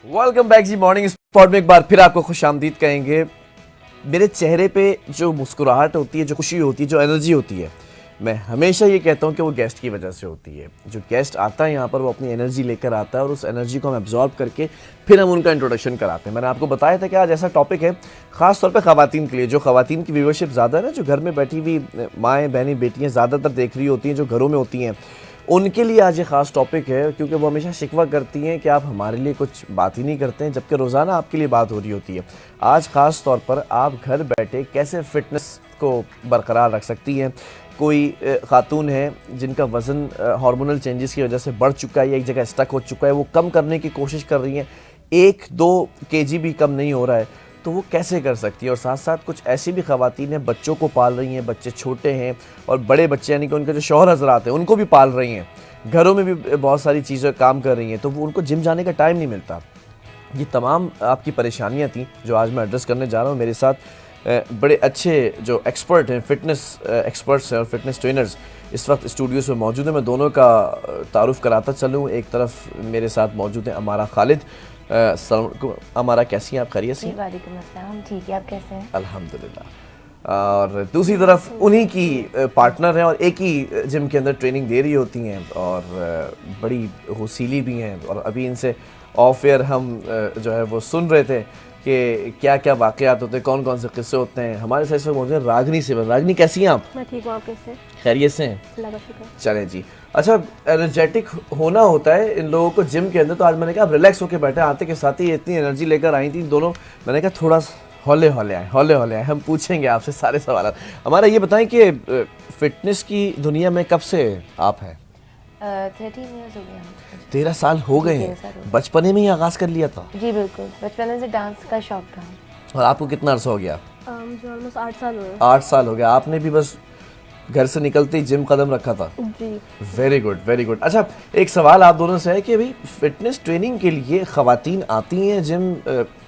Welcome back जी morning spot में एक बार फिर आपको खुशामदीद कहेंगे। मेरे चेहरे पे जो मुस्कुराहट होती है, जो खुशी होती है, जो एनर्जी होती है, मैं हमेशा ये कहता हूँ कि वो गेस्ट की वजह से होती है। जो गेस्ट आता है यहाँ पर वो अपनी एनर्जी लेकर आता है और उस एनर्जी को हम एब्जॉर्ब करके फिर हम उनका इंट्रोडक्शन कराते हैं। मैंने आपको बताया था कि आज ऐसा टॉपिक है ख़ास तौर पे ख़वातीन के लिए, जो ख़वातीन की व्यूअरशिप ज़्यादा है ना, जो घर में बैठी हुई माएँ बहनें बेटियाँ ज़्यादातर देख रही होती हैं, जो घरों में होती हैं, उनके लिए आज ये ख़ास टॉपिक है। क्योंकि वो हमेशा शिकवा करती हैं कि आप हमारे लिए कुछ बात ही नहीं करते हैं, जबकि रोज़ाना आपके लिए बात हो रही होती है। आज ख़ास तौर पर आप घर बैठे कैसे फ़िटनेस को बरकरार रख सकती हैं। कोई ख़ातून है जिनका वज़न हार्मोनल चेंजेस की वजह से बढ़ चुका है या एक जगह स्टक हो चुका है, वो कम करने की कोशिश कर रही हैं, 1-2 केजी भी कम नहीं हो रहा है, तो वो कैसे कर सकती है। और साथ साथ कुछ ऐसी भी ख़वातीन हैं बच्चों को पाल रही हैं, बच्चे छोटे हैं और बड़े बच्चे यानी कि उनके जो शौहर हज़रात हैं उनको भी पाल रही हैं, घरों में भी बहुत सारी चीज़ें काम कर रही हैं, तो वो उनको जिम जाने का टाइम नहीं मिलता। ये तमाम आपकी परेशानियां थी जो आज मैं एड्रेस करने जा रहा हूँ। मेरे साथ बड़े अच्छे जो एक्सपर्ट हैं, फिटनेस एक्सपर्ट्स हैं और फिटनेस ट्रेनर्स इस वक्त स्टूडियोज़ में मौजूद हैं। मैं दोनों का तारुफ कराता चलूँ। एक तरफ मेरे साथ मौजूद हैं अमारा खालिद। अमारा कैसी हैं आप? खैरियत से? वालेकुम अस्सलाम, हम ठीक है, आप कैसे हैं? अल्हम्दुलिल्लाह। और दूसरी तरफ उन्हीं की पार्टनर हैं और एक ही जिम के अंदर ट्रेनिंग दे रही होती हैं और बड़ी होसीली भी हैं। और अभी इनसे ऑफ एयर हम जो है वो सुन रहे थे कि क्या क्या वाक़यात होते हैं, कौन कौन से किस्से होते हैं। हमारे साथ इस वक्त मौजूद हैं रागनी से। रागनी कैसी हैं आप? मैं ठीक हूँ, आप कैसे? खैरियत से हैं? अल्लाह का शुक्र। चलें जी। अच्छा, एनर्जेटिक होना होता है इन लोगों को जिम के अंदर, तो आज मैंने कहा आप रिलैक्स होकर बैठे, आते के साथ ही इतनी एनर्जी लेकर आई थी दोनों। मैंने कहा थोड़ा हौले हौले आए, हम पूछेंगे आपसे सारे सवाल। हमारा ये बताएं कि फिटनेस की दुनिया में कब से आप हैं? 13 ईयर्स हो गए हैं। 13 साल हो गए हैं। बचपने में ही आगाज़ कर लिया था? जी बिल्कुल, बचपन से डांस का शौक था। और आपको कितना अर्सा हो गया? मुझे ऑलमोस्ट 8 साल हुए। 8 साल हो गया। आपने भी बस घर से निकलते ही जिम कदम रखा था? जी। Very good, very good. अच्छा, एक सवाल आप दोनों से है कि भाई फिटनेस ट्रेनिंग के लिए ख़वातीन आती हैं जिम,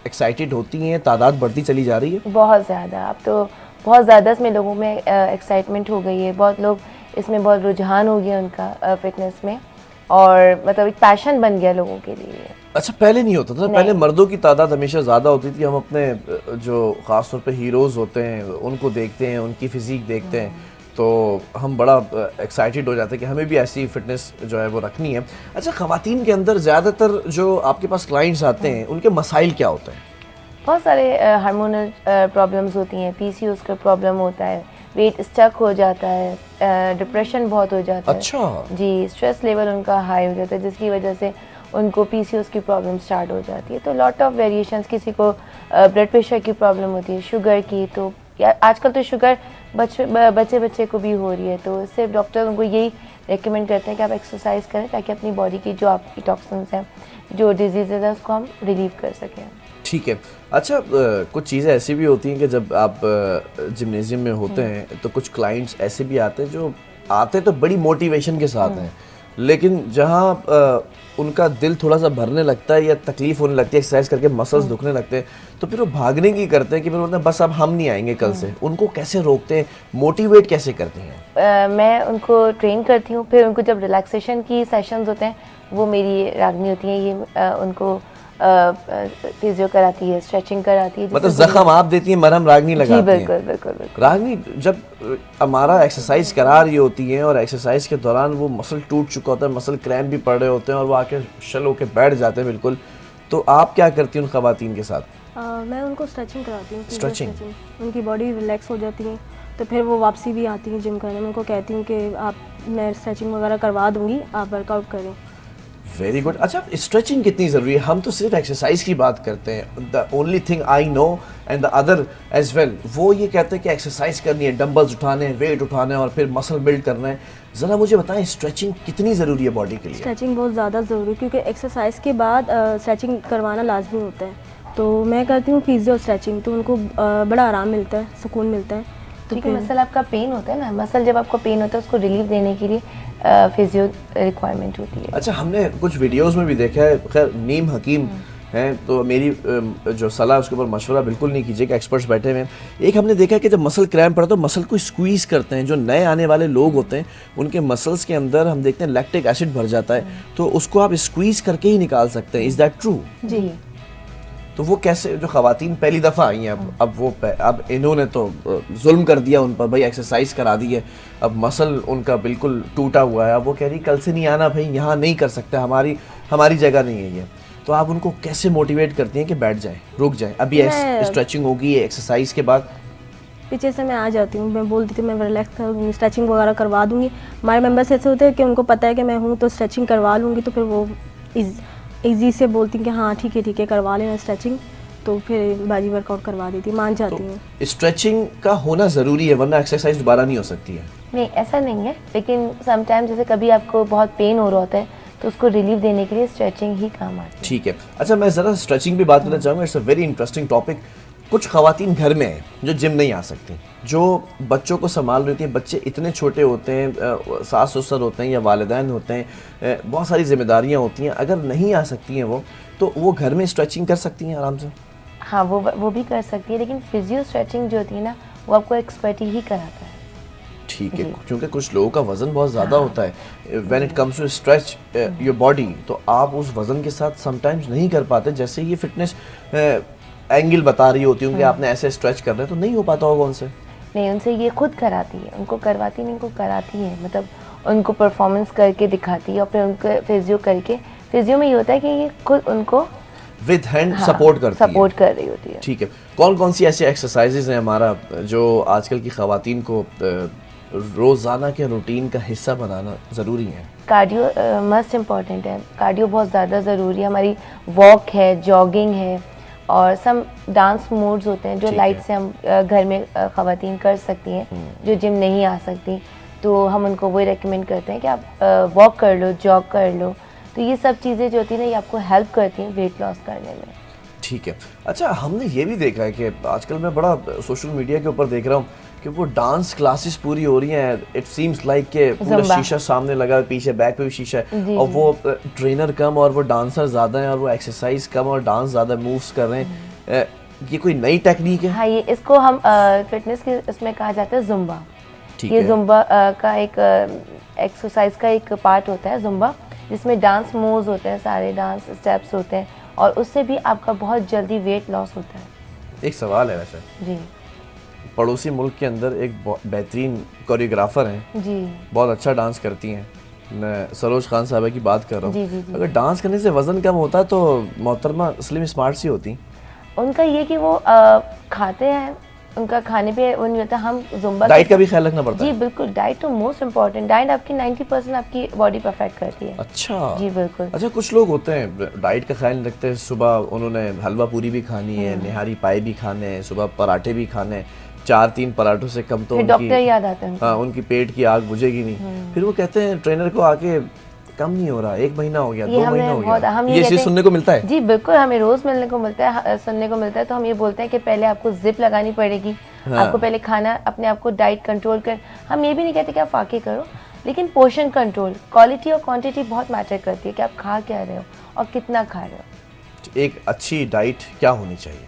एक्साइटेड होती हैं, तादाद बढ़ती चली जा रही है? बहुत ज़्यादा, अब तो बहुत ज़्यादा इसमें लोगों में एक्साइटमेंट हो गई है। बहुत लोग इसमें बहुत रुझान हो गया उनका फिटनेस में, और मतलब एक पैशन बन गया लोगों के लिए। अच्छा, पहले नहीं होता था? पहले मर्दों की तादाद हमेशा ज़्यादा होती थी। हम अपने जो ख़ास तौर पे हीरोज़ होते हैं उनको देखते हैं, उनकी फ़िज़ीक देखते हैं, तो हम बड़ा एक्साइटेड हो जाते हैं कि हमें भी ऐसी फ़िटनेस जो है वो रखनी है। अच्छा, ख़वातीन के अंदर ज़्यादातर जो आपके पास क्लाइंट्स आते हैं उनके मसाइल क्या होते हैं? बहुत सारे हार्मोनल प्रॉब्लम्स होती हैं, पीसीओएस का प्रॉब्लम होता है, वेट स्टक हो जाता है, डिप्रेशन बहुत हो जाता है। अच्छा जी, स्ट्रेस लेवल उनका हाई हो जाता है, जिसकी वजह से उनको पीसीओएस की प्रॉब्लम स्टार्ट हो जाती है। तो लॉट ऑफ वेरिएशंस, किसी को ब्लड प्रेशर की प्रॉब्लम होती है, शुगर की, तो आजकल तो शुगर बच्चे को भी हो रही है। तो इससे डॉक्टर उनको यही रेकमेंड करते हैं कि आप एक्सरसाइज करें ताकि अपनी बॉडी की जो आपकी टॉक्सिन्स हैं, जो डिजीज़ है, उसको हम रिलीव कर सकें। ठीक है। अच्छा, कुछ चीज़ें ऐसी भी होती हैं कि जब आप जिम्नेजियम में होते हैं तो कुछ क्लाइंट्स ऐसे भी आते हैं जो आते तो बड़ी मोटिवेशन के साथ हैं, लेकिन जहाँ उनका दिल थोड़ा सा भरने लगता है या तकलीफ होने लगती है, एक्सरसाइज करके मसल्स दुखने लगते हैं, तो फिर वो भागने की करते हैं कि फिर बोलते हैं बस अब हम नहीं आएंगे कल से। उनको कैसे रोकते हैं, मोटिवेट कैसे करते हैं? मैं उनको ट्रेन करती हूँ, फिर उनको जब रिलैक्सेशन की सेशंस होते हैं, वो मेरी रागनी होती हैं, ये उनको फिजियो कराती है, स्ट्रेचिंग कराती है। मतलब जख्म आप देती हैं, मरहम रागनी लगाती हैं? बिल्कुल बिल्कुल बिल्कुल। रागनी जब हमारा एक्सरसाइज करा रही होती है और एक्सरसाइज के दौरान वो मसल टूट चुका होता है, मसल क्रैम्प भी पड़ रहे होते हैं और वो आके शल होके बैठ जाते हैं बिल्कुल, तो आप क्या करती हैं उन खवातीन के साथ? मैं उनको स्ट्रेचिंग कराती हूँ। स्ट्रेचिंग? उनकी बॉडी रिलैक्स हो जाती है, तो फिर वो वापसी भी आती है जिम करने में। उनको कहती हूँ कि मैं स्ट्रेचिंग वगैरह करवा दूँगी, आप वर्कआउट करें। Very good. अच्छा, स्ट्रेचिंग कितनी ज़रूरी है? हम तो सिर्फ एक्सरसाइज की बात करते हैं। The only thing I know and the other as well, वो ये कहते हैं कि एक्सरसाइज करनी है, डंबल्स उठाने हैं, वेट उठाना है और फिर मसल बिल्ड करना है। ज़रा मुझे बताएं स्ट्रेचिंग कितनी ज़रूरी है बॉडी के लिए? स्ट्रेचिंग बहुत ज़्यादा ज़रूरी है, क्योंकि एक्सरसाइज के बाद स्ट्रेचिंग करवाना लाजमी होता है। तो मैं करती हूँ फिजियो स्ट्रेचिंग, तो उनको बड़ा आराम मिलता है, सुकून मिलता है। तो ठीक है, मसल आपका पेन होता है ना, मसल जब आपको पेन होता है उसको रिलीफ देने के लिए फिजियो रिक्वायरमेंट होती है। अच्छा, हमने कुछ वीडियोस में भी देखा है, खैर नीम हकीम हैं तो मेरी जो सलाह उसके ऊपर मशवरा बिल्कुल नहीं कीजिएगा, एक्सपर्ट्स बैठे हुए हैं। एक हमने देखा कि जब मसल क्रैम्प पड़ा तो मसल को स्क्वीज़ करते हैं, जो नए आने वाले लोग होते हैं उनके मसल्स के अंदर हम देखते हैं लैक्टिक एसिड भर जाता है, तो उसको आप स्क्वीज़ करके ही निकाल सकते हैं। Is that true? जी। तो वो कैसे, जो खवातीन पहली दफ़ा आई हैं अब इन्होंने तो जुल्म कर दिया उन पर, भाई एक्सरसाइज करा दी है, अब मसल उनका बिल्कुल टूटा हुआ है, अब वो कह रही कल से नहीं आना भाई, यहाँ नहीं कर सकता, हमारी जगह नहीं है ये, तो आप उनको कैसे मोटिवेट करती हैं कि बैठ जाएं, रुक जाएं? अभी स्ट्रेचिंग होगी एक्सरसाइज के बाद पीछे से मैं आ जाती हूँ, मैं बोलती थी मैं रिलैक्स करूँगी, स्ट्रेचिंग वगैरह करवा दूँगी। हमारे मेंबर्स ऐसे होते हैं कि उनको पता है कि मैं हूँ तो स्ट्रेचिंग करवा लूँगी, तो फिर वो ईजी से बोलती कि हाँ ठीक है करवा लेना स्ट्रेचिंग, तो फिर बाजी वर्कआउट करवा देती, मान जाती हूँ। तो स्ट्रेचिंग का होना ज़रूरी है वरना एक्सरसाइज दोबारा नहीं हो सकती है? नहीं, ऐसा नहीं है, लेकिन समटाइम जैसे कभी आपको बहुत पेन हो रहा होता है तो उसको रिलीफ देने के लिए स्ट्रेचिंग ही काम आती है। ठीक है। अच्छा, मैं ज़रा स्ट्रेचिंग पे बात करना चाहूँगा, it's a very interesting topic. कुछ खवातीन घर में हैं जो जिम नहीं आ सकती, जो बच्चों को संभाल रही हैं, बच्चे इतने छोटे होते हैं, सास ससुर होते हैं या वालिदैन होते हैं, बहुत सारी जिम्मेदारियां होती हैं, अगर नहीं आ सकती हैं वो घर में स्ट्रेचिंग कर सकती हैं आराम से? हाँ, वो भी कर सकती है, लेकिन फिजियो स्ट्रेचिंग जो होती है ना, वो आपको एक्सपर्ट ही कराता है। ठीक है, क्योंकि कुछ लोगों का वजन बहुत ज़्यादा होता है, when it comes to stretch your body, तो आप उस वजन के साथ समटाइम्स नहीं कर पाते, जैसे ये फिटनेस एंगल बता रही होती हूँ कि आपने ऐसे स्ट्रेच कर रहे हैं तो नहीं हो पाता होगा उनसे? नहीं, उनसे ये खुद कराती है, उनको करवाती नहीं, उनको कराती है, मतलब उनको परफॉर्मेंस करके दिखाती है और फिर उनको फिजियो करके, फिजियो में ये होता है कि ये खुद उनको विद हैंड सपोर्ट कर रही होती है। ठीक है। कौन कौन सी ऐसी एक्सरसाइजेज हैं हमारा जो आजकल की खवातीन को रोज़ाना के रूटीन का हिस्सा बनाना ज़रूरी है? कार्डियो मस्ट इम्पॉर्टेंट है, कार्डियो बहुत ज़्यादा ज़रूरी है। हमारी वॉक है, जॉगिंग है और सम डांस मूड्स होते हैं जो लाइट से हम घर में खवातीन कर सकती हैं, जो जिम नहीं आ सकती, तो हम उनको वही रेकमेंड करते हैं कि आप वॉक कर लो, जॉग कर लो, तो ये सब चीज़ें जो होती हैं ना, ये आपको हेल्प करती हैं वेट लॉस करने में। ठीक है। अच्छा, हमने ये भी देखा है कि आजकल मैं बड़ा सोशल मीडिया के ऊपर देख रहा हूँ कि वो डांस क्लासेस पूरी हो रही हैं, इट सीम्स लाइक के पूरा शीशा सामने लगा है, पीछे बैक पे भी शीशा है, और वो ट्रेनर कम और वो डांसर ज़्यादा हैं, और वो एक्सरसाइज कम और डांस ज़्यादा मूव्स कर रहे हैं। ये कोई नई टेक्निक है? हाँ, ये इसको हम फिटनेस के इसमें कहा जाता है जुम्बा। ये जुम्बा का एक एक्सरसाइज का एक पार्ट होता है जुम्बा, जिसमें डांस मूव्स होते हैं, सारे डांस स्टेप्स होते हैं, और उससे भी आपका बहुत जल्दी वेट लॉस होता है। एक सवाल है वैसे जी, पड़ोसी मुल्क के अंदर एक बेहतरीन कोरियोग्राफर हैं जी, बहुत अच्छा डांस करती हैं, मैं सरोज खान साहबा की बात कर रहा हूँ। अगर डांस करने से वजन कम होता तो मोहतरमा स्लिम स्मार्ट सी होती। उनका ये कि वो खाते हैं, उनका खाने पे वो नहीं होता। हम जुम्बा डाइट का भी ख्याल रखना पड़ता है? जी बिल्कुल, डाइट तो मोस्ट इम्पॉर्टेंट, डाइट आपकी 90% आपकी बॉडी परफेक्ट करती है। अच्छा जी बिल्कुल। अच्छा, कुछ लोग होते हैं डाइट का ख्याल नहीं रखते, सुबह उन्होंने हलवा पूरी भी खानी है, निहारी पाए भी खाने हैं, सुबह पराठे भी खाने हैं, 4-3 पराठों से कम तो डॉक्टर याद आते हैं। हाँ, उनकी पेट की आग बुझेगी नहीं। फिर वो कहते हैं ट्रेनर को आके कम नहीं हो रहा, 1 महीना हो गया, 2 महीना हो गया, ये चीज सुनने को मिलता है? जी बिल्कुल, हमें रोज मिलने को मिलता है, सुनने को मिलता है। तो हम ये बोलते हैं कि पहले आपको जिप लगानी पड़ेगी, आपको पहले खाना, अपने आप को डाइट कंट्रोल कर, हम ये भी नहीं कहते कि आप फाके करो, लेकिन पोर्शन कंट्रोल, क्वालिटी और क्वांटिटी बहुत मैटर करती है कि आप खा क्या रहे हो और कितना खा रहे हो। एक अच्छी डाइट क्या होनी चाहिए?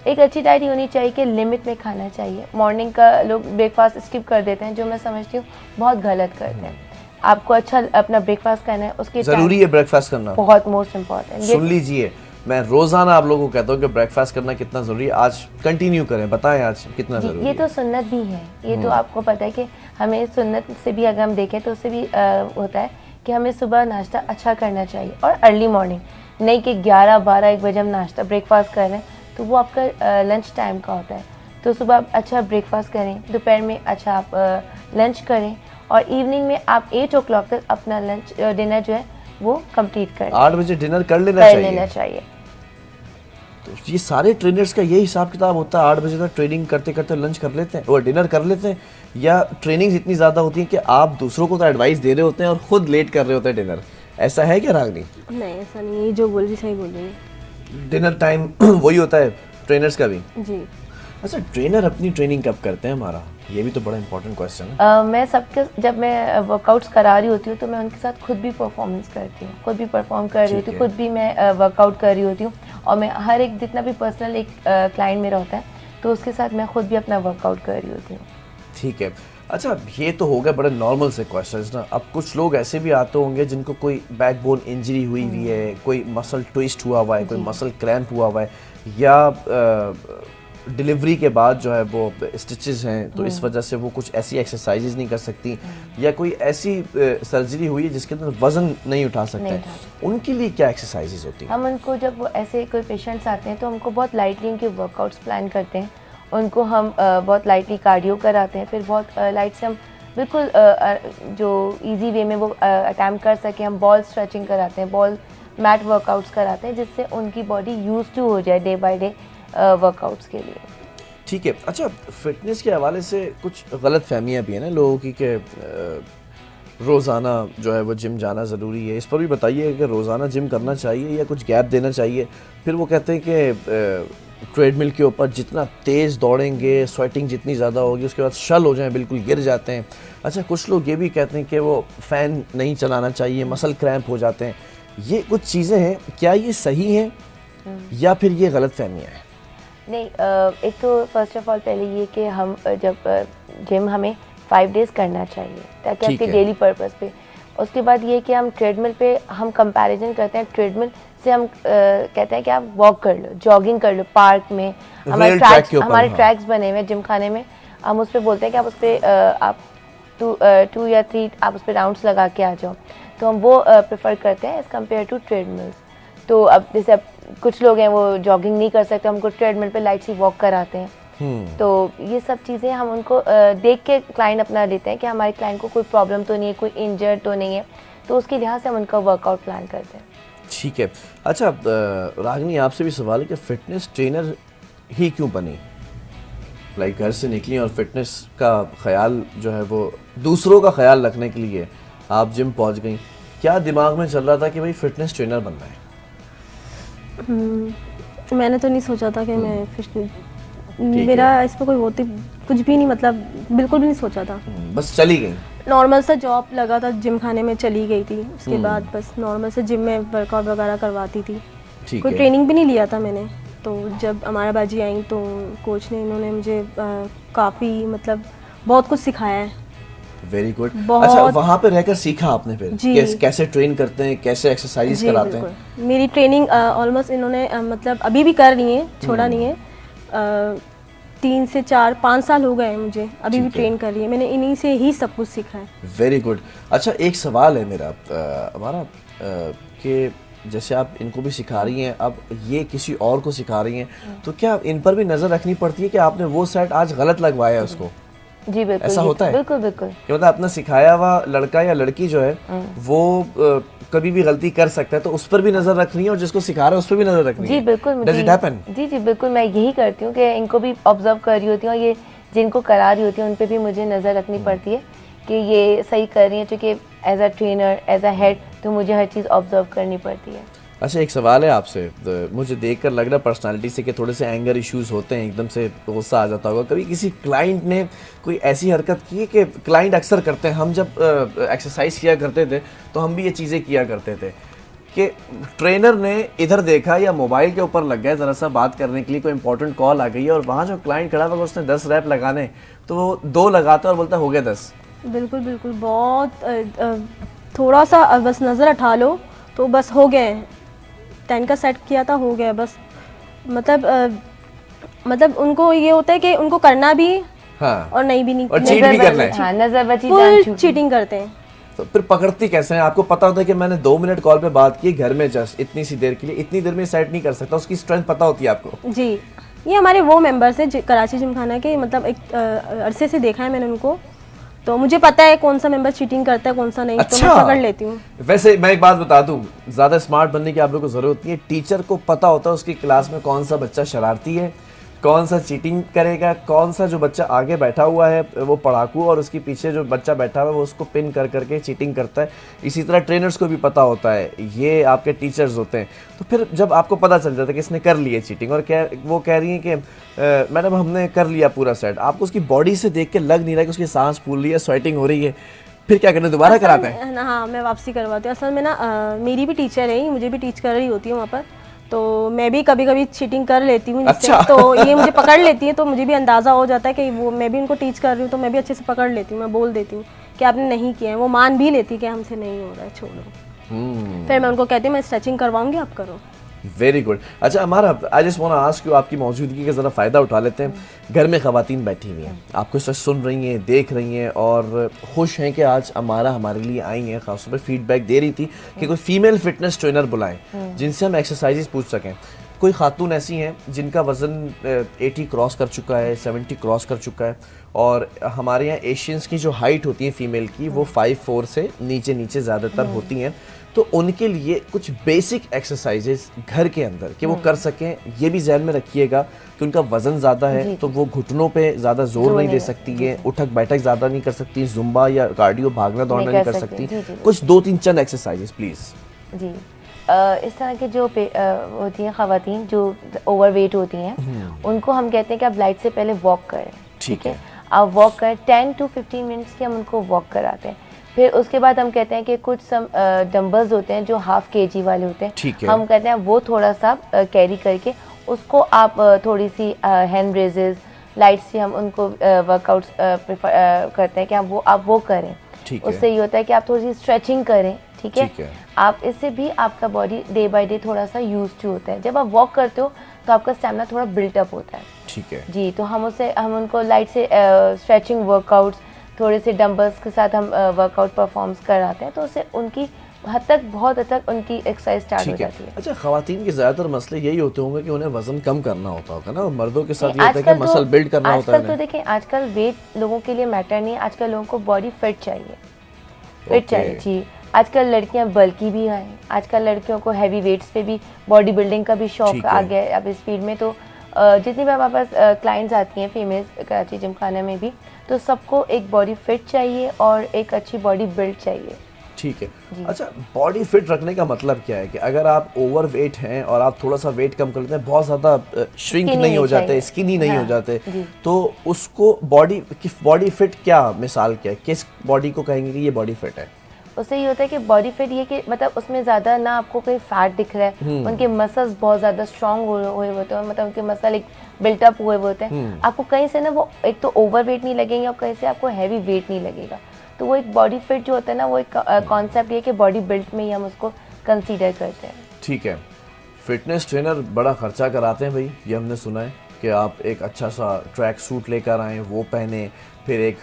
एक अच्छी डाइट ये होनी चाहिए कि लिमिट में खाना चाहिए। मॉर्निंग का लोग ब्रेकफास्ट स्किप कर देते हैं, जो मैं समझती हूँ बहुत गलत करते हैं। आपको अच्छा अपना ब्रेकफास्ट करना है, उसके जरूरी है ब्रेकफास्ट करना, बहुत मोस्ट इम्पोर्टेंट। सुन लीजिए, मैं रोजाना आप लोगों को कहता हूँ कि ब्रेकफास्ट करना कितना जरूरी है। आज कंटिन्यू करें, बताएं आज कितना जरूरी है। ये तो सुन्नत भी है, ये तो आपको पता है कि हमें सुन्नत से भी अगर हम देखें तो उससे भी होता है कि हमें सुबह नाश्ता अच्छा करना चाहिए, और अर्ली मॉर्निंग, नहीं कि 11-12-1 बजे हम नाश्ता ब्रेकफास्ट कर रहे हैं, तो वो आपका लंच टाइम का होता है। तो सुबह अच्छा ब्रेकफास्ट करें, दोपहर में अच्छा आप लंच करें, और इवनिंग में आप 8 o'clock तक अपना लंच डिनर जो है वो कंप्लीट करें। 8 बजे डिनर कर लेना चाहिए। तो ये सारे ट्रेनर्स का यही हिसाब किताब होता है, 8 बजे तक ट्रेनिंग करते करते लंच कर लेते हैं और डिनर कर लेते हैं, या ट्रेनिंग्स इतनी ज़्यादा होती है कि आप दूसरों को तो एडवाइस दे रहे होते हैं और खुद लेट कर रहे होते हैं डिनर? ऐसा है क्या रागनी? नहीं, ऐसा नहीं है, जो बोल रही सही बोल रही है। डिनर टाइम वही होता है ट्रेनर्स का भी? जी। अच्छा, ट्रेनर अपनी ट्रेनिंग कब करते हैं हमारा? ये भी तो बड़ा इंपॉर्टेंट क्वेश्चन है। मैं सबके, जब मैं वर्कआउट्स करा रही होती हूँ तो मैं उनके साथ खुद भी परफॉर्मेंस करती हूँ, खुद भी परफॉर्म कर रही होती हूँ, खुद भी मैं वर्कआउट कर रही होती हूँ, और मैं हर एक जितना भी पर्सनल एक क्लाइंट मेरा होता है तो उसके साथ मैं खुद भी अपना वर्कआउट कर रही होती हूँ। ठीक है। अच्छा, ये तो हो गए बड़े नॉर्मल से क्वेश्चंस ना। अब कुछ लोग ऐसे भी आते होंगे जिनको कोई बैकबोन इंजरी हुई हुई है, कोई मसल ट्विस्ट हुआ हुआ है, कोई मसल क्रैम्प हुआ हुआ है, या डिलीवरी के बाद जो है वो स्टिचेस हैं तो इस वजह से वो कुछ ऐसी एक्सरसाइजेज नहीं कर सकती, या कोई ऐसी सर्जरी हुई है जिसके अंदर वजन नहीं उठा सकते, उनके लिए क्या एक्सरसाइजेज होती हैं? हम उनको जब वो ऐसे कोई पेशेंट्स आते हैं तो हमको बहुत लाइटली उनके वर्कआउट्स प्लान करते हैं। उनको हम बहुत लाइटली कार्डियो कराते हैं, फिर बहुत लाइट से हम बिल्कुल जो इजी वे में वो अटैम्प्ट कर सके हम बॉल स्ट्रेचिंग कराते हैं, बॉल मैट वर्कआउट्स कराते हैं, जिससे उनकी बॉडी यूज टू हो जाए डे बाय डे वर्कआउट्स के लिए। ठीक है। अच्छा, फिटनेस के हवाले से कुछ गलत फहमियाँ भी हैं ना लोगों की कि रोज़ाना जो है वो जिम जाना ज़रूरी है। इस पर भी बताइए कि रोज़ाना जिम करना चाहिए या कुछ गैप देना चाहिए। फिर वो कहते हैं कि ट्रेडमिल के ऊपर जितना तेज़ दौड़ेंगे, स्वेटिंग जितनी ज़्यादा होगी, उसके बाद शल हो जाएं, बिल्कुल गिर जाते हैं। अच्छा, कुछ लोग ये भी कहते हैं कि वो फ़ैन नहीं चलाना चाहिए, मसल क्रैम्प हो जाते हैं। ये कुछ चीज़ें हैं, क्या ये सही हैं या फिर ये गलत फहमियाँ हैं? नहीं, एक तो फर्स्ट ऑफ ऑल पहले ये कि हम जब जिम हमें 5 डेज़ करना चाहिए ताकि ठीक आपके है। डेली पर्पस पे। उसके बाद ये कि हम ट्रेडमिल पे हम कंपैरिजन करते हैं, ट्रेडमिल से हम कहते हैं कि आप वॉक कर लो, जॉगिंग कर लो पार्क में। रेल ट्रैक के ऊपर, हमारे हाँ। ट्रैक्स बने हुए हैं जिम खाने में, हम उस पर बोलते हैं कि आप उस पर आप 2 या 3 आप उस पर राउंड्स लगा के आ जाओ। तो हम वो प्रेफर करते हैं एज़ कम्पेयर टू ट्रेडमिल्स। तो अब जैसे अब कुछ लोग हैं वो जॉगिंग नहीं कर सकते, हमको ट्रेडमिल पे लाइट सी वॉक कराते हैं। तो ये सब चीज़ें हम उनको देख के क्लाइंट अपना लेते हैं कि हमारे क्लाइंट को कोई प्रॉब्लम तो नहीं है, कोई इंजर्ड तो नहीं है, तो उसके लिहाज से हम उनका वर्कआउट प्लान करते हैं। ठीक है। अच्छा, रागनी आपसे भी सवाल है कि फ़िटनेस ट्रेनर ही क्यों बनी? लाइक घर से निकली और फिटनेस का ख्याल जो है वो दूसरों का ख्याल रखने के लिए आप जिम पहुंच गई। क्या दिमाग में चल रहा था कि भाई फिटनेस ट्रेनर बनना है? मैंने तो नहीं सोचा था कि मैं फिटनेस, मेरा इस पर कोई होती कुछ भी नहीं, मतलब बिल्कुल भी नहीं सोचा था। बस चली गई। नॉर्मल सा जॉब लगा था, जिम खाने में चली गई थी। उसके बाद बस नॉर्मल से जिम में वर्कआउट वगैरह करवाती थी। ठीक कोई है। ट्रेनिंग भी नहीं लिया था मैंने। तो जब हमारा बाजी आई तो कोच ने इन्होंने मुझे काफ़ी मतलब बहुत कुछ सिखाया है। Very good. बहुत- अच्छा, वहाँ पे रहकर सीखा आपने फिर जी। कैसे ट्रेन करते हैं, कैसे एक्सरसाइज जी, कराते हैं? बिल्कुल। मेरी ट्रेनिंग ऑलमोस्ट इन्होंने मतलब अभी भी कर रही हैं, छोड़ा नहीं है। 3 से 4-5 साल हो गए हैं मुझे, अभी भी ठीक है। ट्रेन कर रही है। मैंने इन्हीं से ही सब कुछ सीखा है। Very good. अच्छा, एक सवाल है मेरा हमारा कि जैसे आप इनको भी सिखा रही हैं, अब ये किसी और को सिखा रही हैं, तो क्या इन पर भी नज़र रखनी पड़ती है कि आपने वो सेट आज गलत लगवाया है उसको? जी बिल्कुल। ऐसा होता है? बिल्कुल बिल्कुल। कि मतलब अपना सिखाया हुआ लड़का या लड़की जो है वो कभी भी गलती कर सकता है, तो उस पर भी नजर रखनी है और जिसको सिखा रहा है उस पर भी नजर रखनी जी है। बिल्कुल। Does it happen? जी जी बिल्कुल, मैं यही करती हूँ कि इनको भी ऑब्जर्व कर रही होती हूँ और ये जिनको करा रही होती है उन पे भी मुझे नज़र रखनी पड़ती है कि ये सही कर रही है, क्योंकि as a trainer as a head तो मुझे हर चीज़ ऑब्जर्व करनी पड़ती है। अच्छा, एक सवाल है आपसे। मुझे देखकर लग रहा पर्सनालिटी से कि थोड़े से एंगर इश्यूज होते हैं, एकदम से गुस्सा आ जाता होगा। कभी किसी क्लाइंट ने कोई ऐसी हरकत की है कि क्लाइंट अक्सर करते हैं, हम जब एक्सरसाइज किया करते थे तो हम भी ये चीज़ें किया करते थे कि ट्रेनर ने इधर देखा या मोबाइल के ऊपर लग गया ज़रा सा बात करने के लिए, कोई इंपॉर्टेंट कॉल आ गई है और वहाँ जो क्लाइंट खड़ा हुआ उसने 10 रैप लगाने तो वो 2 लगाता और बोलता हो गया 10। बिल्कुल बिल्कुल। बहुत थोड़ा सा बस नज़र हटा लो तो बस हो गए। 10 का सेट किया था, हो गया बस। मतलब उनको ये होता है कि उनको करना भी हाँ, और नहीं भी नहीं, और चीट भी करना है। हाँ, नजर बची जान फुल छूटी। चीटिंग करते हैं। तो फिर पकड़ती कैसे हैं? आपको पता होता है कि मैंने 2 मिनट कॉल पे बात की घर में, जस्ट इतनी सी देर के लिए, इतनी देर में सेट नहीं कर सकता, उसकी स्ट्रेंथ पता होती है आपको? जी, ये हमारे वो मेंबर्स हैं कराची जिमखाना के, मतलब एक अरसे से देखा है मैंने उनको, तो मुझे पता है कौन सा मेंबर चीटिंग करता है कौन सा नहीं। तो मैं अच्छा। पकड़ लेती हूँ। वैसे मैं एक बात बता दूं, ज्यादा स्मार्ट बनने की आप लोगों को जरूरत नहीं है। टीचर को पता होता है उसकी क्लास में कौन सा बच्चा शरारती है, कौन सा चीटिंग करेगा, कौन सा जो बच्चा आगे बैठा हुआ है वो पढ़ाकू और उसके पीछे जो बच्चा बैठा हुआ है वो उसको पिन कर करके चीटिंग करता है। इसी तरह ट्रेनर्स को भी पता होता है, ये आपके टीचर्स होते हैं। तो फिर जब आपको पता चल जाता है कि इसने कर लिया चीटिंग और वो कह रही है कि मैडम हमने कर लिया पूरा सेट, आपको उसकी बॉडी से देख के लग नहीं रहा कि उसकी सांस फूल रही है, स्वेटिंग हो रही है, फिर क्या करना, दोबारा कराते हैं? हाँ, मैं वापसी करवाती हूँ। असल में ना मेरी भी टीचर है, मुझे भी टीच कर रही होती है वहाँ पर। तो मैं भी कभी कभी चीटिंग कर लेती हूँ इनसे। अच्छा। तो ये मुझे पकड़ लेती है, तो मुझे भी अंदाज़ा हो जाता है कि वो मैं भी उनको टीच कर रही हूँ, तो मैं भी अच्छे से पकड़ लेती हूँ, मैं बोल देती हूँ कि आपने नहीं किया है। वो मान भी लेती है कि हमसे नहीं हो रहा है, छोड़ो। फिर मैं उनको कहती हूँ मैं स्ट्रेचिंग करवाऊंगी, आप करो। Very good. अच्छा हमारा, I just want to ask you, आपकी मौजूदगी का ज़रा फ़ायदा उठा लेते हैं। घर में ख़वातीन बैठी हुई हैं, आपको इस वक्त सुन रही हैं, देख रही हैं और खुश हैं कि आज अमारा हमारे लिए आई हैं। ख़ासतौर पर फीडबैक दे रही थी कि कोई फीमेल फिटनेस ट्रेनर बुलाएं जिनसे हम एक्सरसाइजेस पूछ सकें। कोई खातून ऐसी हैं जिनका वज़न 80 क्रॉस कर चुका है, 70 क्रॉस कर चुका है, और हमारे यहाँ एशियंस की जो हाइट होती है फ़ीमेल की वो 5'4" से नीचे नीचे ज़्यादातर होती हैं। तो उनके लिए कुछ बेसिक एक्सरसाइजेस घर के अंदर कि वो कर सकें, ये भी जहन में रखिएगा कि उनका वज़न ज़्यादा है तो वो घुटनों पे ज़्यादा जोर नहीं दे सकती है, उठक बैठक ज़्यादा नहीं कर सकती, जुम्बा या कार्डियो भागना दौड़ना नहीं कर सकती। कुछ 2-3 चंद एक्सरसाइजेस प्लीज़। जी, इस तरह के जो होती हैं ख़वातीन जो ओवरवेट होती हैं, उनको हम कहते हैं कि आप लाइट से पहले वॉक करें। ठीक है। आप वॉक करें 10 to 15 मिनट्स की, हम उनको वॉक कराते हैं। फिर उसके बाद हम कहते हैं कि कुछ डंबल्स होते हैं जो हाफ केजी वाले होते हैं, ठीक है। हम कहते हैं वो थोड़ा सा कैरी करके उसको आप थोड़ी सी हैंड रेजेस लाइट से हम उनको वर्कआउट्स प्रेफर करते हैं कि आप वो करें। ठीक है। उससे ये होता है कि आप थोड़ी सी स्ट्रेचिंग करें। ठीक ठीक है। है। आप इससे भी आपका बॉडी डे बाय डे थोड़ा सा यूज टू होता है। जब आप वॉक करते हो तो आपका स्टेमिना थोड़ा बिल्टअप होता है। ठीक है। जी, तो हम उनको लाइट से स्ट्रेचिंग वर्कआउट्स, थोड़े से डंबल्स के साथ हम वर्कआउट परफॉर्म्स कराते हैं, तो उससे उनकी हद तक, बहुत हद तक उनकी एक्सरसाइज स्टार्ट हो ठीक है। जाती है। अच्छा, खवातीन के ज़्यादातर मसले यही होते होंगे कि उन्हें वज़न कम करना होता होगा ना, और मर्दों के साथ ये होता है कि मसल बिल्ड करना होता है आजकल तो देखें, आजकल वेट लोगों के लिए मैटर नहीं है, आजकल लोगों को बॉडी फिट चाहिए, फिट चाहिए। जी, आजकल लड़कियां बल्की भी हैं, आजकल लड़कियों को हैवी वेट्स पे भी बॉडी बिल्डिंग का भी शौक आ गया है अब इस फील्ड में। तो जितनी भी हमारे पास क्लाइंट्स आती हैं फीमेल्स कराची जिमखाना में भी, तो सबको एक बॉडी फिट चाहिए और एक अच्छी बॉडी बिल्ड चाहिए। ठीक है। अच्छा, बॉडी फिट रखने का मतलब क्या है कि अगर आप ओवर वेट हैं और आप थोड़ा सा वेट कम कर लेते हैं, बहुत ज़्यादा श्रिंक नहीं हो जाते, स्किनी नहीं हो जाते, तो उसको बॉडी फिट क्या मिसाल क्या है, किस बॉडी को कहेंगे कि ये बॉडी फिट है? उससे ये होता है कि बॉडी फिट ये कि मतलब उसमें ज़्यादा ना आपको कोई फैट दिख रहा है, उनके मसल्स बहुत ज़्यादा स्ट्रांग हुए होते हैं, मतलब उनके मसल एक बिल्टअप हुए होते हैं। आपको कहीं से ना वो एक तो ओवर वेट नहीं लगेंगे और कहीं से आपको हैवी वेट नहीं लगेगा। तो वो एक बॉडी फिट जो होता है ना, वो एक कॉन्सेप्ट ये कि बॉडी बिल्ड में ही हम उसको कंसीडर करते हैं। ठीक है। फिटनेस ट्रेनर बड़ा खर्चा कराते हैं भाई, ये हमने सुना है कि आप एक अच्छा सा ट्रैक सूट लेकर आएँ, वो पहने, फिर एक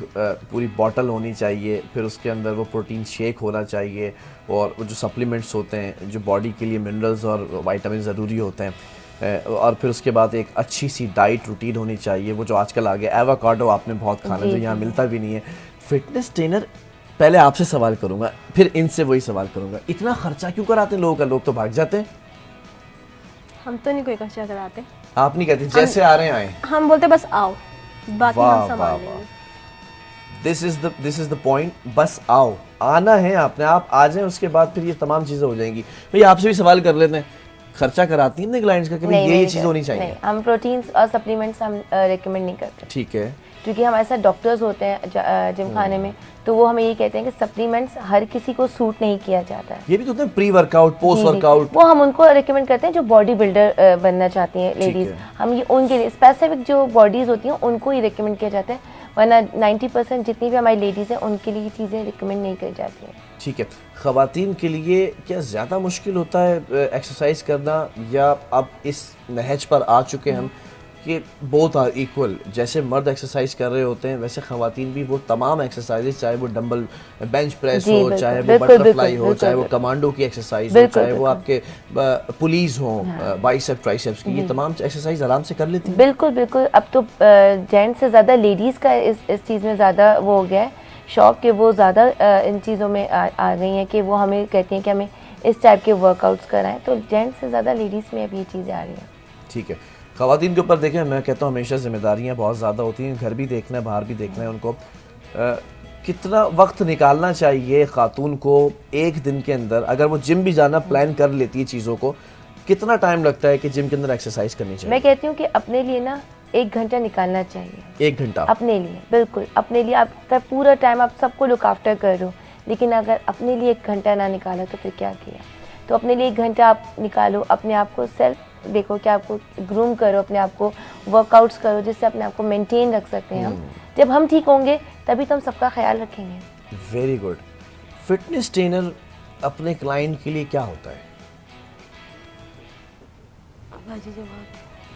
पूरी बॉटल होनी चाहिए, फिर उसके अंदर वो प्रोटीन शेक होना चाहिए, और वो जो सप्लीमेंट्स होते हैं जो बॉडी के लिए मिनरल्स और विटामिन ज़रूरी होते हैं, और फिर उसके बाद एक अच्छी सी डाइट रूटीन होनी चाहिए, वो जो आजकल आ गया एवोकाडो आपने बहुत खाना, जो यहाँ मिलता भी नहीं है। फिटनेस ट्रेनर, पहले आपसे सवाल करूँगा फिर इनसे वही सवाल करूँगा, इतना खर्चा क्यों कराते हैं लोगों का? लोग तो भाग जाते हैं। हम तो नहीं कोई खर्चा कराते, आप नहीं कहते, जैसे आ रहे हैं आए, हम बोलते बस आओ, बाकी वाह, हम वाह, संभाल वाह। लेंगे। दिस इज द पॉइंट, बस आओ, आना है आपने, आप आ जाएं, उसके बाद फिर ये तमाम चीज़ें हो जाएंगी। भाई आपसे भी सवाल कर लेते हैं, खर्चा कराती हैं क्लाइंट्स का कि भाई ये चीज़ होनी चाहिए? नहीं, हम प्रोटीन्स और सप्लीमेंट्स हम रिकमेंड नहीं करते। ठीक है। क्योंकि हमारे साथ डॉक्टर्स होते हैं जिमखाने में, तो वो हमें ये कहते हैं कि सप्लीमेंट्स हर किसी को सूट नहीं किया जाता है। ये भी तो होते हैं प्री वर्कआउट, पोस्ट वर्कआउट, वो हम उनको रिकमेंड करते हैं जो बॉडी बिल्डर बनना चाहती हैं लेडीज। हम ये उनके लिए स्पेसिफिक जो बॉडीज होती हैं उनको ही रिकमेंड किया जाता है, वरना 90% जितनी भी हमारी लेडीज़ हैं उनके लिए ये चीज़ें रिकमेंड नहीं की जाती हैं। ठीक है। ख़वातीन के लिए क्या ज़्यादा मुश्किल होता है एक्सरसाइज करना, या अब इस नहज पर आ चुके हम कि बोथ आर इक्वल, जैसे मर्द एक्सरसाइज कर रहे होते हैं वैसे ख़वातीन भी वो तमाम एक्सरसाइजेस, चाहे वो डंबल बेंच प्रेस हो, चाहे वो बटरफ्लाई हो, चाहे वो कमांडो की एक्सरसाइज हो, चाहे वो आपके पुलीज हो, बाइसेप ट्राइसेप्स की, ये तमाम एक्सरसाइज आराम से कर लेती हैं? बिल्कुल बिल्कुल। अब तो जेंट्स से ज़्यादा लेडीज़ का इस चीज़ में ज़्यादा वो हो गया है शौक, कि वो ज़्यादा इन चीज़ों में आ गई हैं कि वो हमें कहती हैं कि हमें इस टाइप के वर्कआउट्स कराएं, तो जेंट्स से ज़्यादा लेडीज़ में अब ये चीज़ें आ रही हैं। ठीक है। ख़वातीन के ऊपर देखें, मैं कहता हूँ हमेशा जिम्मेदारियाँ बहुत ज़्यादा होती हैं, घर भी देखना है, बाहर भी देखना है उनको। कितना वक्त निकालना चाहिए खातून को एक दिन के अंदर, अगर वो जिम भी जाना प्लान कर लेती है चीज़ों को, कितना टाइम लगता है कि जिम के अंदर एक्सरसाइज करनी चाहिए? मैं कहती हूँ कि अपने लिए ना 1 घंटा निकालना चाहिए। 1 घंटा अपने लिए, बिल्कुल अपने लिए। आपका पूरा टाइम आप सबको लुक आफ्टर कर रहे हो, लेकिन अगर अपने लिए 1 घंटा ना निकाला तो फिर क्या किया? तो अपने लिए 1 घंटा आप निकालो, अपने आप को सेल्फ देखो कि आपको ग्रूम करो, अपने आप को वर्कआउट्स करो जिससे अपने आप को मेंटेन रख सकते हैं हम। जब हम ठीक होंगे तभी तो हम सबका ख्याल रखेंगे। Very good. फिटनेस ट्रेनर अपने क्लाइंट के लिए क्या होता है?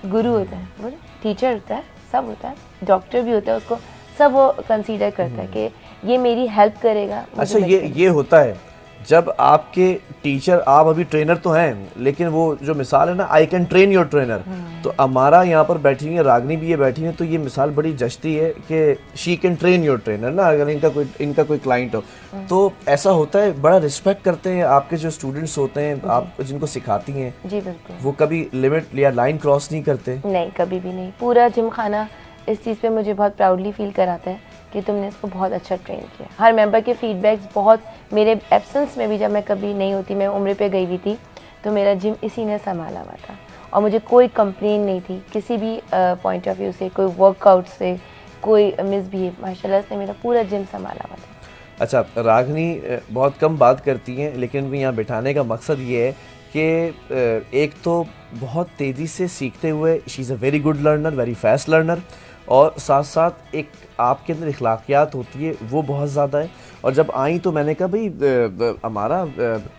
गुरु होता है, वो टीचर होता है, सब होता है, डॉक्टर भी होता है, उसको सब वो कंसीडर करता है कि ये मेरी हेल्प करेगा। मुझे अच्छा, ये होता है जब आपके टीचर, आप अभी ट्रेनर तो हैं, लेकिन वो जो मिसाल है ना, I can train your trainer, तो हमारा यहाँ पर बैठी हुई है, रागनी भी ये बैठी है, तो ये मिसाल बड़ी जचती है कि she can train your trainer ना, अगर इनका कोई क्लाइंट हो तो ऐसा होता है, बड़ा रिस्पेक्ट करते हैं आपके जो स्टूडेंट्स होते हैं, आप जिनको सिखाती हैं। जी बिल्कुल। वो कभी लिमिट या लाइन क्रॉस नहीं करते? नहीं, कभी भी नहीं। पूरा जिम खाना इस चीज़ पे मुझे बहुत प्राउडली फील कराता है कि तुमने इसको बहुत अच्छा ट्रेन किया। हर मेंबर के फीडबैक्स बहुत, मेरे एब्सेंस में भी जब मैं कभी नहीं होती, मैं उम्र पे गई हुई थी, तो मेरा जिम इसी ने संभाला हुआ था और मुझे कोई कंप्लेन नहीं थी किसी भी पॉइंट ऑफ व्यू से, कोई वर्कआउट से, कोई मिसबिहेव। माशाल्लाह से मेरा पूरा जिम संभाला हुआ था। अच्छा, रागनी बहुत कम बात करती हैं, लेकिन यहाँ बिठाने का मकसद ये है कि एक तो बहुत तेज़ी से सीखते हुए, she is a very good learner, very fast learner, और साथ साथ एक आपके अंदर इखलाकियात होती है वो बहुत ज़्यादा है। और जब आई तो मैंने कहा भाई हमारा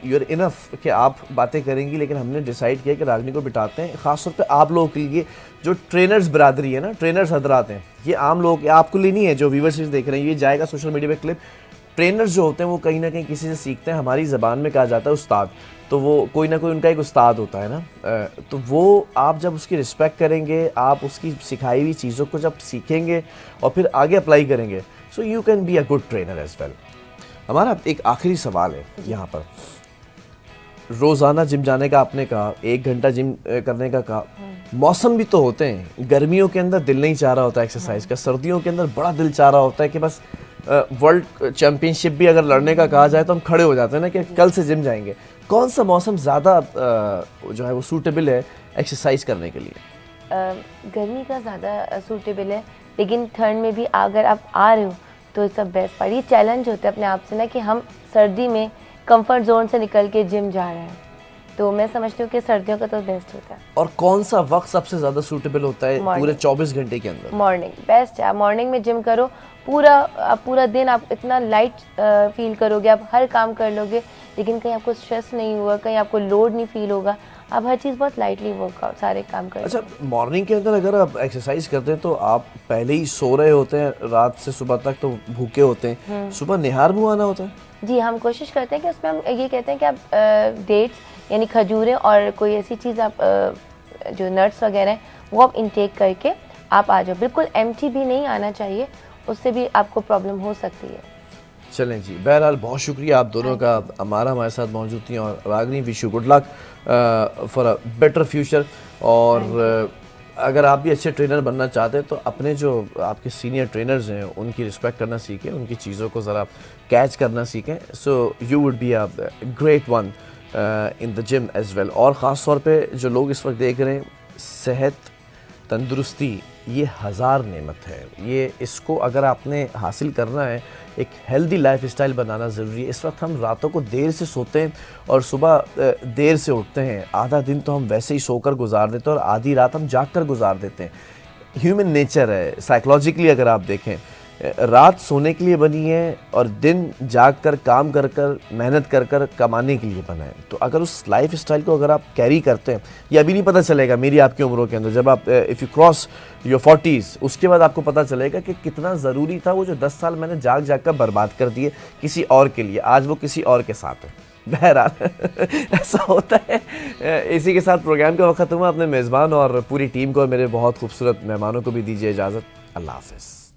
यू आर इनफ कि आप बातें करेंगी, लेकिन हमने डिसाइड किया कि रागनी को बिठाते हैं ख़ासतौर पे आप लोगों के लिए, जो ट्रेनर्स बरादरी है ना, ट्रेनर्स हजरात हैं, ये आम लोग, आपको लिए नहीं है जो व्यूवर्स देख रहे हैं, ये जाएगा सोशल मीडिया पे क्लिप। ट्रेनर्स जो होते हैं वो कहीं ना कहीं किसी से सीखते हैं, हमारी ज़बान में कहा जाता है उस्ताद, तो वो कोई ना कोई उनका एक उस्ताद होता है ना, तो वो आप जब उसकी रिस्पेक्ट करेंगे, आप उसकी सिखाई हुई चीज़ों को जब सीखेंगे और फिर आगे अप्लाई करेंगे, so you can be a good trainer as well. हमारा एक आखिरी सवाल है यहाँ पर, रोज़ाना जिम जाने का आपने कहा, 1 घंटा जिम करने का कहा, मौसम भी तो होते हैं, गर्मियों के अंदर दिल नहीं चाह रहा होता एक्सरसाइज का, सर्दियों के अंदर बड़ा दिल चाह रहा होता है कि बस वर्ल्ड चैम्पियनशिप भी अगर लड़ने का कहा जाए तो हम खड़े हो जाते हैं ना कि कल से जिम जाएंगे। कौन सा मौसम ज़्यादा जो है वो सूटेबल है एक्सरसाइज करने के लिए? गर्मी का ज़्यादा सूटेबल है, लेकिन ठंड में भी अगर आप आ रहे हो तो इट्स अ बेस्ट पार्ट। ये चैलेंज होता है अपने आप से ना कि हम सर्दी में कंफर्ट जोन से निकल के जिम जा रहे हैं, तो मैं समझती हूँ कि सर्दियों का तो बेस्ट होता है। और कौन सा वक्त सबसे ज़्यादा सूटेबल होता है Morning. पूरे 24 घंटे के अंदर? मॉर्निंग बेस्ट है। आप मॉर्निंग में जिम करो, पूरा दिन आप इतना लाइट फील करोगे, आप हर काम कर लोगे, लेकिन कहीं आपको स्ट्रेस नहीं होगा, कहीं आपको लोड नहीं फील होगा, आप हर चीज़ बहुत लाइटली वर्कआउट सारे काम कर। अच्छा, मॉर्निंग के अंदर अगर आप एक्सरसाइज करते हैं तो आप पहले ही सो रहे होते हैं, रात से सुबह तक तो भूखे होते हैं, सुबह निहार मुँह आना होता है? जी, हम कोशिश करते हैं कि उसमें हम ये कहते हैं कि आप डेट्स यानी खजूरें और कोई ऐसी चीज़ आप जो नट्स वगैरह हैं वो आप इंटेक करके आप आ जाओ। बिल्कुल एम्प्टी भी नहीं आना चाहिए, उससे भी आपको प्रॉब्लम हो सकती है। चलें जी, बहरहाल बहुत शुक्रिया आप दोनों का, हमारे साथ मौजूद थी, और Ragini wish you good luck for a better future. और अगर आप भी अच्छे ट्रेनर बनना चाहते हैं तो अपने जो आपके सीनियर ट्रेनर्स हैं उनकी रिस्पेक्ट करना सीखें, उनकी चीज़ों को ज़रा कैच करना सीखें, so you would be a great one in the gym as well. और ख़ास तौर पे जो लोग इस वक्त देख रहे हैं, सेहत, तंदुरुस्ती ये हज़ार नेमत है, ये इसको अगर आपने हासिल करना है, एक हेल्दी लाइफ स्टाइल बनाना ज़रूरी है। इस वक्त हम रातों को देर से सोते हैं और सुबह देर से उठते हैं, आधा दिन तो हम वैसे ही सोकर गुजार देते हैं और आधी रात हम जाग कर गुजार देते हैं। ह्यूमन नेचर है, साइकोलॉजिकली अगर आप देखें, रात सोने के लिए बनी है और दिन जाग कर काम कर कर मेहनत कर कर कमाने के लिए बना है। तो अगर उस लाइफ स्टाइल को अगर आप कैरी करते हैं, ये अभी नहीं पता चलेगा मेरी आपकी उम्रों के अंदर, जब आप if you cross your 40s उसके बाद आपको पता चलेगा कि कितना ज़रूरी था वो जो 10 साल मैंने जाग जाग कर बर्बाद कर दिए किसी और के लिए, आज वो किसी और के साथ है। बहरहाल ऐसा होता है। इसी के साथ प्रोग्राम का वक्त हुआ। अपने मेज़बान और पूरी टीम को और मेरे बहुत खूबसूरत मेहमानों को भी दीजिए इजाज़त। अल्लाह हाफ़िज़।